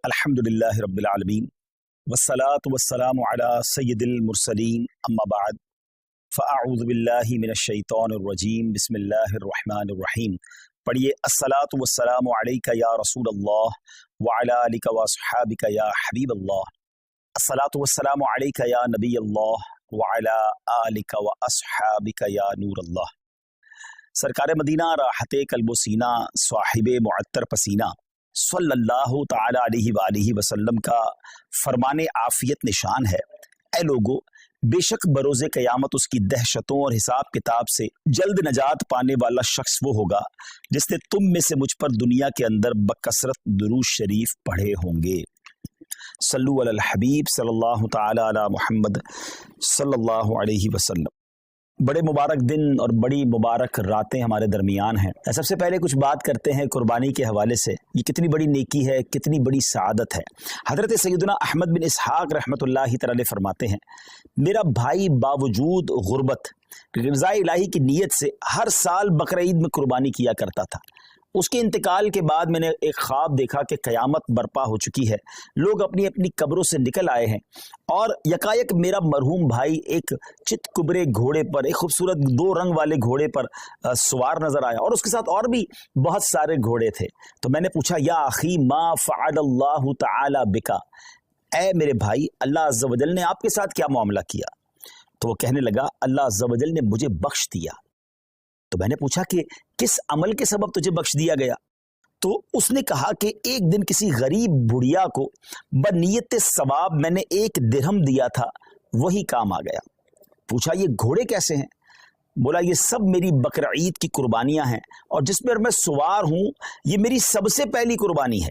الحمدللہ رب العالمین والصلاة والسلام علی سید المرسلین اما بعد فاعوذ باللہ من الشیطان الرجیم بسم اللہ الرحمن الرحیم. پڑھیے الصلاة والسلام علیک یا رسول اللہ وعلی آلک واصحابک یا حبیب اللہ. الصلاة والسلام علیک یا نبی اللہ وعلی آلک واصحابک یا نور اللہ. سرکار مدینہ راحت قلب و سینہ صاحب معطر پسینہ صلی اللہ تعالی علیہ وآلہ وسلم کا فرمان عافیت نشان ہے. اے لوگو، بے شک بروز قیامت اس کی دہشتوں اور حساب کتاب سے جلد نجات پانے والا شخص وہ ہوگا جس نے تم میں سے مجھ پر دنیا کے اندر بکثرت درود شریف پڑھے ہوں گے. صلو علی الحبیب صلی اللہ تعالی علی محمد صلی اللہ علیہ وسلم. بڑے مبارک دن اور بڑی مبارک راتیں ہمارے درمیان ہیں. سب سے پہلے کچھ بات کرتے ہیں قربانی کے حوالے سے. یہ کتنی بڑی نیکی ہے، کتنی بڑی سعادت ہے. حضرت سیدنا احمد بن اسحاق رحمۃ اللہ تعالی فرماتے ہیں، میرا بھائی باوجود غربت رضا الہی کی نیت سے ہر سال بقرہ عید میں قربانی کیا کرتا تھا. اس کے انتقال کے بعد میں نے ایک خواب دیکھا کہ قیامت برپا ہو چکی ہے، لوگ اپنی اپنی قبروں سے نکل آئے ہیں اور یکایک میرا مرحوم بھائی ایک چت کبرے گھوڑے پر، ایک خوبصورت 2 رنگ والے گھوڑے پر سوار نظر آیا اور اس کے ساتھ اور بھی بہت سارے گھوڑے تھے. تو میں نے پوچھا، یا اخی ما فعل اللہ تعالی بکا، اے میرے بھائی اللہ عز و جل نے آپ کے ساتھ کیا معاملہ کیا؟ تو وہ کہنے لگا، اللہ عز و جل نے مجھے بخش دیا. تو میں نے پوچھا کہ کس عمل کے سبب تجھے بخش دیا گیا؟ تو اس نے کہا کہ ایک دن کسی غریب بڑھیا کو بنیت ثواب میں نے 1 درہم دیا تھا، وہی کام آ گیا. پوچھا، یہ گھوڑے کیسے ہیں؟ بولا، یہ سب میری بقرہ عید کی قربانیاں ہیں اور جس پر میں سوار ہوں یہ میری سب سے پہلی قربانی ہے.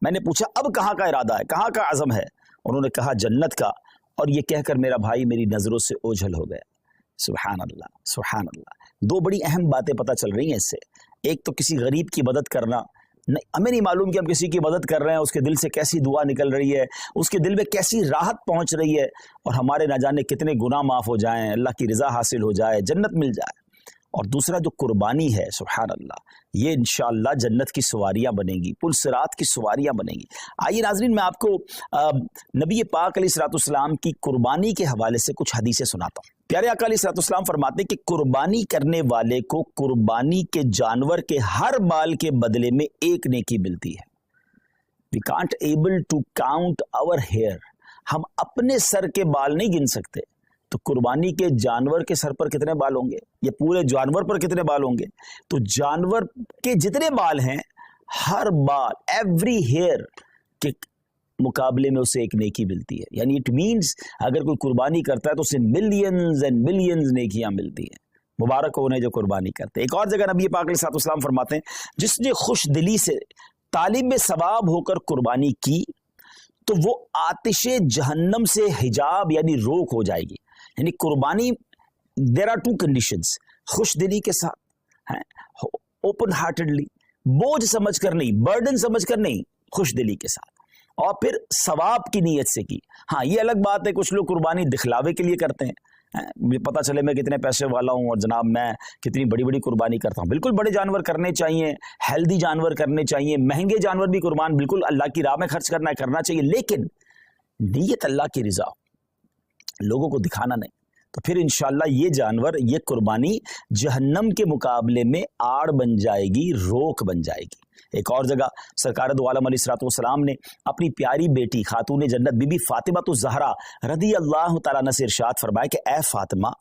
میں نے پوچھا، اب کہاں کا ارادہ ہے، کہاں کا عزم ہے؟ انہوں نے کہا، جنت کا. اور یہ کہہ کر میرا بھائی میری نظروں سے اوجھل ہو گیا. سبحان اللہ سبحان اللہ. 2 بڑی اہم باتیں پتہ چل رہی ہیں اس سے. ایک تو کسی غریب کی مدد کرنا، ہمیں نہیں معلوم کہ ہم کسی کی مدد کر رہے ہیں، اس کے دل سے کیسی دعا نکل رہی ہے، اس کے دل میں کیسی راحت پہنچ رہی ہے اور ہمارے نہ جانے کتنے گناہ معاف ہو جائیں، اللہ کی رضا حاصل ہو جائے، جنت مل جائے. اور دوسرا جو قربانی ہے، سبحان اللہ، یہ انشاءاللہ جنت کی سواریاں بنے گی، پل صراط کی سواریاں بنے گی. آئیے ناظرین، میں آپ کو نبی پاک علیہ الصلوۃ والسلام کی قربانی کے حوالے سے کچھ حدیثیں سناتا ہوں. پیارے آقا علیہ الصلوۃ والسلام فرماتے ہیں کہ قربانی کرنے والے کو قربانی کے جانور کے ہر بال کے بدلے میں 1 نیکی ملتی ہے. We can't able to count our hair. ہم اپنے سر کے بال نہیں گن سکتے. تو قربانی کے جانور کے سر پر کتنے بال ہوں گے، یا پورے جانور پر کتنے بال ہوں گے؟ تو جانور کے جتنے بال ہیں، ہر بال، ایوری ہیئر کے مقابلے میں اسے 1 نیکی ملتی ہے. یعنی اٹ مینز اگر کوئی قربانی کرتا ہے تو اسے ملینز اینڈ ملینز نیکیاں ملتی ہیں. مبارک ہو انہیں جو قربانی کرتے ہیں. ایک اور جگہ نبی پاک علیہ الصلوۃ والسلام فرماتے ہیں، جس نے خوش دلی سے طالب ثواب ہو کر قربانی کی تو وہ آتش جہنم سے حجاب یعنی روک ہو جائے گی. یعنی قربانی، دیر آر 2 کنڈیشنز، خوش دلی کے ساتھ، اوپن ہارٹڈلی، بوجھ سمجھ کر نہیں، برڈن سمجھ کر نہیں، خوش دلی کے ساتھ، اور پھر ثواب کی نیت سے کی. ہاں، یہ الگ بات ہے کچھ لوگ قربانی دکھلاوے کے لیے کرتے ہیں، پتہ چلے میں کتنے پیسے والا ہوں اور جناب میں کتنی بڑی بڑی قربانی کرتا ہوں. بالکل بڑے جانور کرنے چاہیے، ہیلدی جانور کرنے چاہیے، مہنگے جانور بھی قربان بالکل اللہ کی راہ میں خرچ کرنا چاہیے، لیکن نیت اللہ کی رضا، لوگوں کو دکھانا نہیں. تو پھر انشاءاللہ یہ جانور، یہ قربانی جہنم کے مقابلے میں آڑ بن جائے گی، روک بن جائے گی. ایک اور جگہ سرکار دو عالم علیہ الصلوۃ والسلام نے اپنی پیاری بیٹی خاتون جنت بی بی فاطمہ الزہرا رضی اللہ تعالیٰ عنہ سے ارشاد فرمایا کہ اے فاطمہ،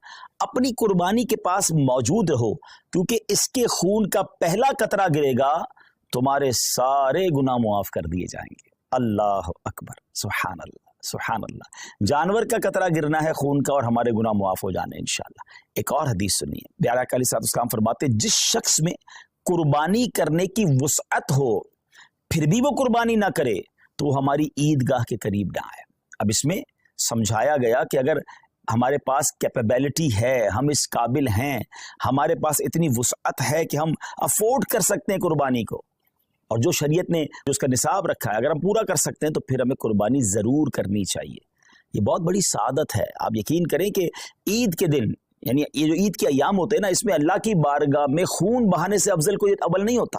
اپنی قربانی کے پاس موجود رہو، کیونکہ اس کے خون کا پہلا قطرہ گرے گا تمہارے سارے گناہ معاف کر دیے جائیں گے. اللہ اکبر، سبحان اللہ سبحان اللہ. جانور کا قطرہ گرنا ہے خون کا اور ہمارے گناہ معاف ہو جانے انشاءاللہ. ایک اور حدیث سنیے، پیارے آقا علیہ الصلوۃ والسلام فرماتے، جس شخص میں قربانی کرنے کی وسعت ہو پھر بھی وہ قربانی نہ کرے تو وہ ہماری عیدگاہ کے قریب نہ آئے. اب اس میں سمجھایا گیا کہ اگر ہمارے پاس کیپیبلٹی ہے، ہم اس قابل ہیں، ہمارے پاس اتنی وسعت ہے کہ ہم افورڈ کر سکتے ہیں قربانی کو، اور جو شریعت نے جو اس کا نصاب رکھا ہے اگر ہم پورا کر سکتے ہیں تو پھر ہمیں قربانی ضرور کرنی چاہیے. یہ بہت بڑی سعادت ہے. آپ یقین کریں کہ عید کے دن، یعنی یہ جو عید کے ایام ہوتے ہیں نا، اس میں اللہ کی بارگاہ میں خون بہانے سے افضل کوئی عمل نہیں ہوتا.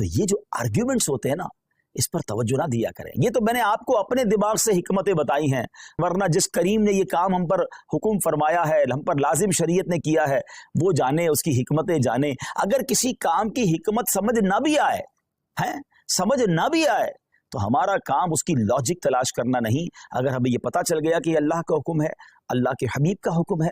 تو یہ جو آرگیومنٹس ہوتے ہیں نا، اس پر توجہ نہ دیا کریں. یہ تو میں نے آپ کو اپنے دماغ سے حکمتیں بتائی ہیں، ورنہ جس کریم نے یہ کام ہم پر حکم فرمایا ہے، ہم پر لازم شریعت نے کیا ہے، وہ جانے، اس کی حکمتیں جانے. اگر کسی کام کی حکمت سمجھ نہ بھی آئے سمجھ نہ بھی آئے تو ہمارا کام اس کی لاجک تلاش کرنا نہیں. اگر ہمیں یہ پتا چل گیا کہ یہ اللہ کا حکم ہے، اللہ کے حبیب کا حکم ہے،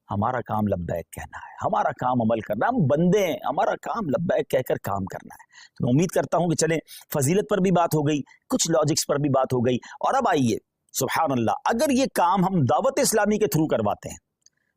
ہمارا کام لبیک کہنا ہے، ہمارا کام عمل کرنا. ہم بندے ہیں، ہمارا کام لبیک کہہ کر کام کرنا ہے. تو میں امید کرتا ہوں کہ چلیں، فضیلت پر بھی بات ہو گئی، کچھ لاجکس پر بھی بات ہو گئی. اور اب آئیے، سبحان اللہ، اگر یہ کام ہم دعوت اسلامی کے تھرو کرواتے ہیں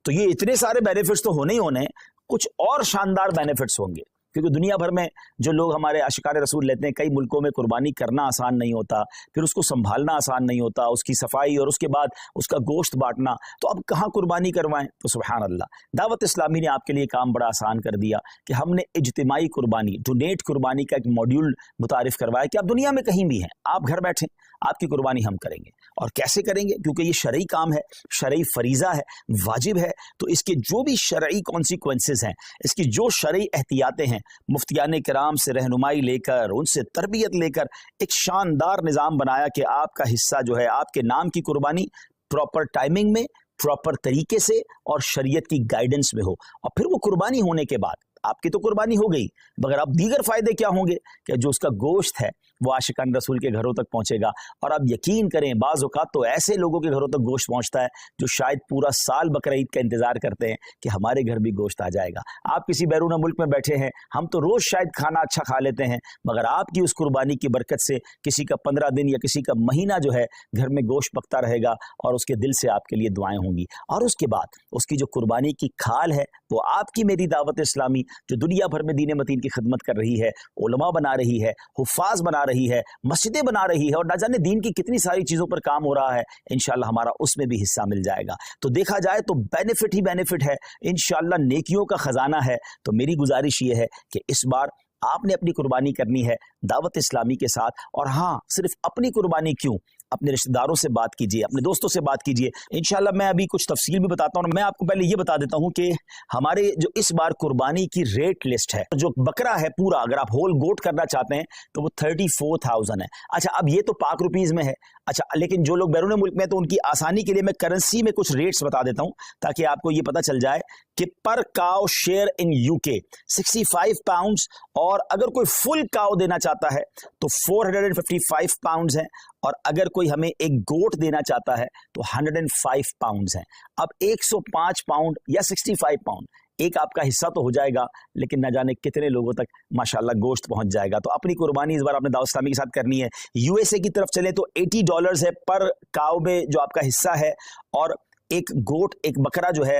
تو یہ اتنے سارے بینیفٹس تو ہونے ہی ہونے، کچھ اور شاندار بینیفٹس ہوں گے. کیونکہ دنیا بھر میں جو لوگ ہمارے عاشقان رسول لیتے ہیں، کئی ملکوں میں قربانی کرنا آسان نہیں ہوتا، پھر اس کو سنبھالنا آسان نہیں ہوتا، اس کی صفائی اور اس کے بعد اس کا گوشت بانٹنا. تو اب کہاں قربانی کروائیں؟ تو سبحان اللہ، دعوت اسلامی نے آپ کے لیے کام بڑا آسان کر دیا کہ ہم نے اجتماعی قربانی، ڈونیٹ قربانی کا ایک ماڈیول متعارف کروایا کہ آپ دنیا میں کہیں بھی ہیں، آپ گھر بیٹھیں، آپ کی قربانی ہم کریں گے. اور کیسے کریں گے؟ کیونکہ یہ شرعی کام ہے، شرعی فریضہ ہے، واجب ہے. تو اس کے جو بھی شرعی کانسیکوینسز ہیں، اس کی جو شرعی احتیاطیں ہیں، مفتیان کرام سے رہنمائی لے کر، ان سے تربیت لے کر ایک شاندار نظام بنایا کہ آپ کا حصہ جو ہے، آپ کے نام کی قربانی پراپر ٹائمنگ میں، پراپر طریقے سے اور شریعت کی گائیڈنس میں ہو. اور پھر وہ قربانی ہونے کے بعد آپ کی تو قربانی ہو گئی، مگر اب دیگر فائدے کیا ہوں گے کہ جو اس کا گوشت ہے وہ عاشقان رسول کے گھروں تک پہنچے گا. اور آپ یقین کریں، بعض اوقات تو ایسے لوگوں کے گھروں تک گوشت پہنچتا ہے جو شاید پورا سال بقرہ عید کا انتظار کرتے ہیں کہ ہمارے گھر بھی گوشت آ جائے گا. آپ کسی بیرون ملک میں بیٹھے ہیں، ہم تو روز شاید کھانا اچھا کھا لیتے ہیں، مگر آپ کی اس قربانی کی برکت سے کسی کا 15 دن یا کسی کا مہینہ جو ہے گھر میں گوشت پکتا رہے گا، اور اس کے دل سے آپ کے لیے دعائیں ہوں گی. اور اس کے بعد اس کی جو قربانی کی کھال ہے وہ آپ کی میری دعوت اسلامی جو دنیا بھر میں دین متین کی خدمت کر رہی ہے، علماء بنا رہی ہے، حفاظ بنا رہی ہے، مسجدیں بنا رہی ہے، اور نہ جانے دین کی کتنی ساری چیزوں پر کام ہو رہا ہے. انشاءاللہ ہمارا اس میں بھی حصہ مل جائے گا. تو دیکھا جائے تو بینیفٹ ہی بینیفٹ ہے، انشاءاللہ نیکیوں کا خزانہ ہے. تو میری گزارش یہ ہے کہ اس بار آپ نے اپنی قربانی کرنی ہے دعوت اسلامی کے ساتھ. اور ہاں، صرف اپنی قربانی کیوں، اپنے رشتہ داروں سے بات کیجئے، اپنے دوستوں سے بات کیجئے. انشاءاللہ میں ابھی کچھ تفصیل بھی بتاتا ہوں. اور میں آپ کو پہلے یہ بتا دیتا ہوں کہ ہمارے جو اس بار قربانی کی ریٹ لسٹ ہے، جو بکرا ہے پورا، اگر آپ ہول گوٹ کرنا چاہتے ہیں تو وہ 34,000 ہے. اچھا، اب یہ تو پاک روپیز میں ہے. اچھا، لیکن جو لوگ بیرون ملک میں ہیں تو ان کی آسانی کے لیے میں کرنسی میں کچھ ریٹس بتا دیتا ہوں تاکہ آپ کو یہ پتا چل جائے کہ پر کاؤ شیئر ان UK 65 پاؤنڈز، اور اگر کوئی فل کاؤ دینا چاہتا ہے تو 455 پاؤنڈز ہیں، اور اگر کوئی ہمیں ایک گوٹ دینا چاہتا ہے تو 105 پاؤنڈز ہیں. اب 105 پاؤنڈ یا 65 پاؤنڈ ایک آپ کا حصہ تو ہو جائے گا، لیکن نہ جانے کتنے لوگوں تک ماشاءاللہ گوشت پہنچ جائے گا. تو اپنی قربانی اس بار آپ نے دعوت اسلامی کے ساتھ کرنی ہے. USA کی طرف چلیں تو $80 ہے پر کاؤ میں جو آپ کا حصہ ہے، اور ایک گوٹ، ایک بکرا جو ہے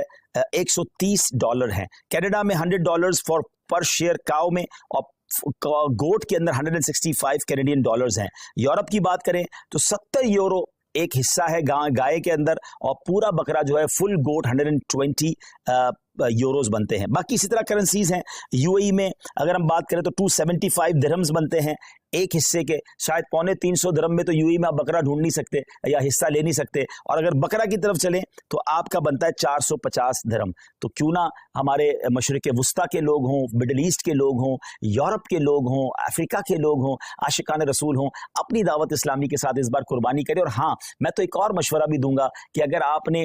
$130 ہے. کینیڈا میں $100 پر شیئر کاؤ میں، اور گوٹ کے اندر 165 کینیڈین ڈالرز ہیں. یورپ کی بات کریں تو 70 یورو ایک حصہ ہے گائے کے اندر، اور پورا بکرا جو ہے فل گوٹ 120 یوروز بنتے ہیں. باقی اسی طرح کرنسیز ہیں. UAE میں اگر ہم بات کریں تو 275 درہمز بنتے ہیں ایک حصے کے. شاید 350 درہم میں تو UAE میں آپ بکرا ڈھونڈ نہیں سکتے یا حصہ لے نہیں سکتے. اور اگر بکرا کی طرف چلیں تو آپ کا بنتا ہے 450 درہم. تو کیوں نہ ہمارے مشرق وسطیٰ کے لوگ ہوں، مڈل ایسٹ کے لوگ ہوں، یورپ کے لوگ ہوں، افریقہ کے لوگ ہوں، عاشقان رسول ہوں، اپنی دعوت اسلامی کے ساتھ اس بار قربانی کریں. اور ہاں، میں تو ایک اور مشورہ بھی دوں گا کہ اگر آپ نے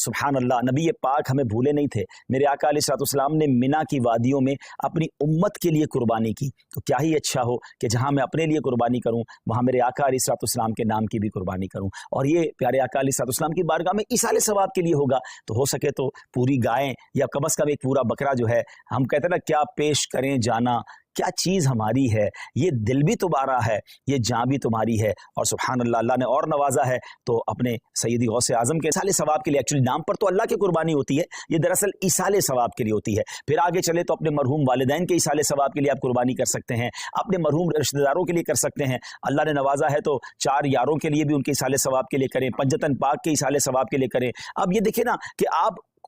سبحان اللہ، نبی پاک ہمیں بھولے نہیں تھے، میرے آقا علیہ الصلوۃ والسلام نے منا کی وادیوں میں اپنی امت کے لیے قربانی کی. تو کیا ہی اچھا ہو کہ جہاں میں اپنے لیے قربانی کروں وہاں میرے آقا علیہ الصلوۃ والسلام کے نام کی بھی قربانی کروں. اور یہ پیارے آقا علیہ الصلوۃ والسلام کی بارگاہ میں ایصال ثواب کے لیے ہوگا. تو ہو سکے تو پوری گائیں یا کم از کم ایک پورا بکرا جو ہے، ہم کہتے ہیں نا کیا پیش کریں جانا، کیا چیز ہماری ہے، یہ دل بھی تمہارا ہے، یہ جاں بھی تمہاری ہے. اور سبحان اللہ، اللہ نے اور نوازا ہے تو اپنے سیدی غوث اعظم کے ایصال ثواب کے لیے، ایکچولی نام پر تو اللہ کی قربانی ہوتی ہے، یہ دراصل ایصال ثواب کے لیے ہوتی ہے. پھر آگے چلے تو اپنے مرحوم والدین کے ایصال ثواب کے لیے آپ قربانی کر سکتے ہیں، اپنے مرحوم رشتہ داروں کے لیے کر سکتے ہیں. اللہ نے نوازا ہے تو 4 یاروں کے لیے بھی ان کے ایصال ثواب کے لیے کریں، پنجتن پاک کے ایصال ثواب کے لیے کریں. اب یہ دیکھیں نا کہ آپ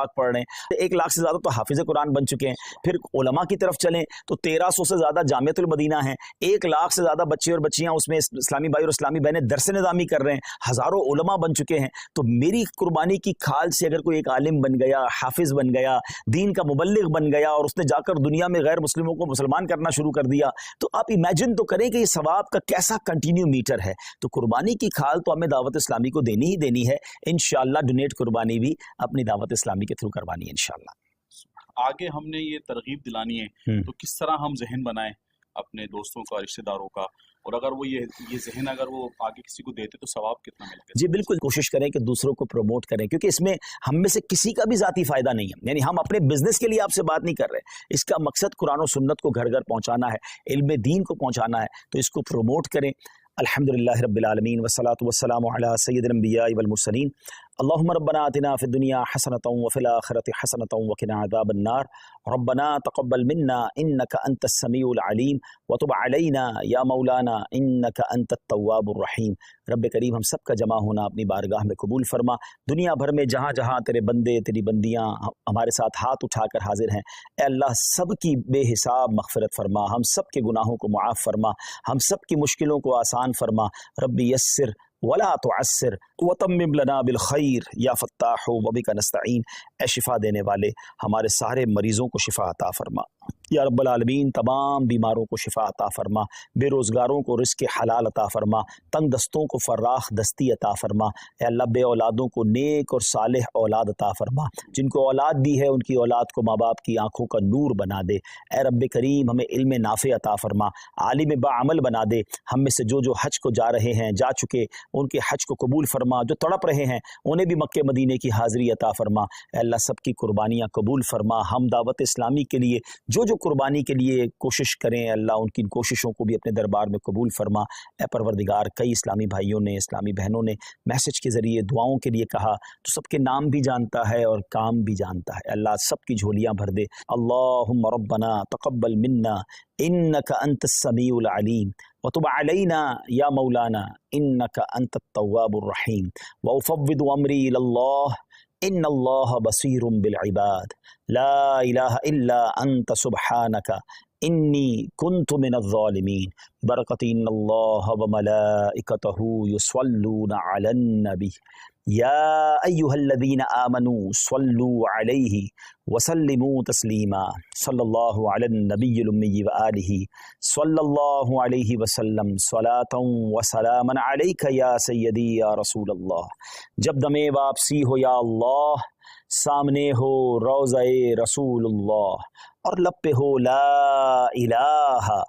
پاک پڑھ رہے ہیں. 1 لاکھ سے زیادہ تو حافظ قرآن بن چکے ہیں. پھر علماء کی طرف چلیں تو 1300 سے زیادہ جامعۃ المدینہ ہیں. 1 لاکھ سے زیادہ بچے اور بچیاں اس میں اسلامی بھائی اور اسلامی بہنیں درس نظامی کر رہے ہیں. ہزاروں علماء بن چکے ہیں. تو میری قربانی کی کھال سے اگر کوئی ایک عالم بن گیا, حافظ بن گیا, دین کا مبلغ بن گیا اور اس نے جا کر دنیا میں غیر مسلموں کو مسلمان کرنا شروع کر دیا, تو آپ امیجن تو کریں کہ یہ ثواب کا کیسا کنٹینیو میٹر ہے. تو قربانی کی کھال تو ہمیں دعوت اسلامی کو دینی ہی دینی ہے. انشاءاللہ ڈونیٹ قربانی بھی اپنی دعوت اسلامی کے تھرو کروانی ہے انشاءاللہ. آگے ہم نے یہ ترغیب دلانی ہے تو کس طرح ہم ذہن بنائیں اپنے دوستوں کا, رشتہ داروں کا, اور اگر وہ یہ ذہن اگر وہ آگے کسی کو دیتے تو ثواب کتنا ملے گا؟ جی بالکل, کوشش کریں کہ دوسروں کو پروموٹ کریں, کیونکہ اس میں ہم میں سے کسی کا بھی ذاتی فائدہ نہیں ہے. یعنی ہم اپنے بزنس کے لیے آپ سے بات نہیں کر رہے, اس کا مقصد قرآن و سنت کو گھر گھر پہنچانا ہے, علم دین کو پہنچانا ہے. تو اس کو پروموٹ کریں. الحمدللہ رب العالمین والصلاة والسلام علی سید الانبیاء والمرسلین. اللہم ربنا آتنا فی الدنیا حسنۃ وفی الآخرۃ حسنۃ وقنا عذاب النار. ربنا تقبل منا انک انت السمیع العلیم وتب علینا یا مولانا انک انت التواب الرحیم. رب کریم ہم سب کا جمع ہونا اپنی بارگاہ میں قبول فرما. دنیا بھر میں جہاں جہاں تیرے بندے تیری بندیاں ہمارے ساتھ ہاتھ اٹھا کر حاضر ہیں, اے اللہ سب کی بے حساب مغفرت فرما, ہم سب کے گناہوں کو معاف فرما, ہم سب کی مشکلوں کو آسان فرما. رب یسر ولا تعسر وتمم لنا بالخیر یا فتاح وبک نستعین. اے شفا دینے والے ہمارے سارے مریضوں کو شفا عطا فرما یا رب العالمین. تمام بیماروں کو شفا عطا فرما, بے روزگاروں کو رزق حلال عطا فرما, تنگ دستوں کو فراخ دستی عطا فرما. اے اللہ بے اولادوں کو نیک اور صالح اولاد عطا فرما, جن کو اولاد دی ہے ان کی اولاد کو ماں باپ کی آنکھوں کا نور بنا دے. اے رب کریم ہمیں علم نافع عطا فرما, عالم باعمل بنا دے. ہم میں سے جو حج کو جا رہے ہیں, جا چکے, ان کے حج کو قبول فرما. جو تڑپ رہے ہیں انہیں بھی مکہ مدینے کی حاضری عطا فرما. اے اللہ سب کی قربانیاں قبول فرما. ہم دعوت اسلامی کے لیے جو قربانی کے لیے کوشش کریں, اللہ ان کی کوششوں کو بھی اپنے دربار میں قبول فرما. اے پروردگار, کئی اسلامی بھائیوں نے, اسلامی بہنوں نے میسج کے ذریعے دعاؤں کے لیے کہا, تو سب کے نام بھی جانتا ہے اور کام بھی جانتا ہے. اللہ سب کی جھولیاں بھر دے. اللہم ربنا تقبل منا انک انت السمیع العلیم وتب علینا یا مولانا انک انت التواب الرحیم. وافوض امری الی اللہ ان اللہ بصیر بالعباد. لا الہ الا انت سبحانک انی کنت من الظالمین. برکت ان اللہ وملائکتہ یصلون علی النبی یا ایہا الذین آمنوا صلوا علیہ وسلموا تسلیما. صلی اللہ علی النبی الامی وآلہ صلی اللہ علیہ وسلم صلاۃ وسلاما علیک یا سیدی یا رسول اللہ. جب دم واپسی ہو یا اللہ, سامنے ہو روضہ رسول اللہ, اور لب پہ ہو لا الہ